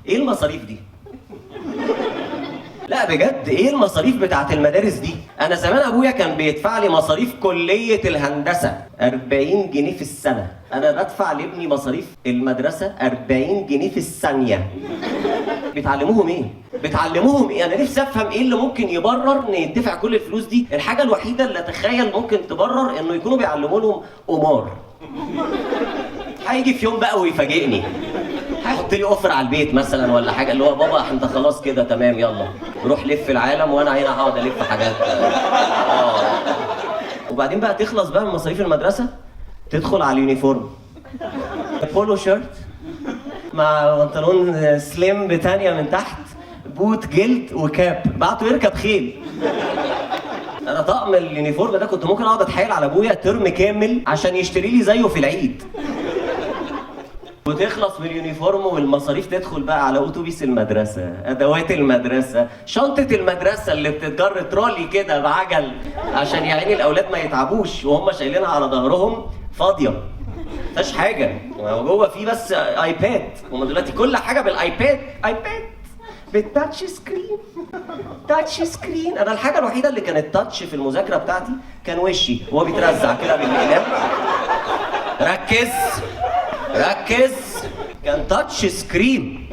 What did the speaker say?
ايه المصاريف دي؟ لا بجد ايه المصاريف بتاعت المدارس دي؟ انا زمان ابويا كان بيدفع لي مصاريف كلية الهندسة 40 جنيه في السنة، انا بدفع لابني مصاريف المدرسة 40 جنيه في الثانية. بتعلموهم ايه؟ بتعلموهم ايه؟ انا نفسي افهم ايه اللي ممكن يبرر ان يدفع كل الفلوس دي. الحاجة الوحيدة اللي اتخيل ممكن تبرر انه يكونوا بيعلموا لهم قمار. هيجي في يوم بقى ويفاجئني، هيحط لي اوفر على البيت مثلا ولا حاجه، اللي هو بابا انت خلاص كده تمام يلا روح لف العالم وانا هنا هقعد الف حاجات. وبعدين بقى تخلص بقى من مصاريف المدرسه، تدخل على اليونيفورم، بولو شيرت مع بنطلون سليم بتانية من تحت، بوت جلد وكاب، بعته يركب خيل. انا طقم اليونيفورم ده كنت ممكن اقعد اتحايل على ابويا ترم كامل عشان يشتري لي زيه في العيد. وتخلص من اليونيفورم والمصاريف، تدخل بقى على اتوبيس المدرسه، ادوات المدرسه، شنطه المدرسه اللي بتتجر ترولي كده بعجل عشان يعني الاولاد ما يتعبوش وهم شايلينها على ظهرهم فاضيه مفيهاش حاجه، جوه في بس ايباد. هم دلوقتي كل حاجه بالايباد، ايباد بالتاتش سكرين، تاتش سكرين. انا الحاجه الوحيده اللي كانت تاتش في المذاكره بتاعتي كان وشي وهو بيترزع كده بالاقلام. ركز ركز، كان تاتش سكرين.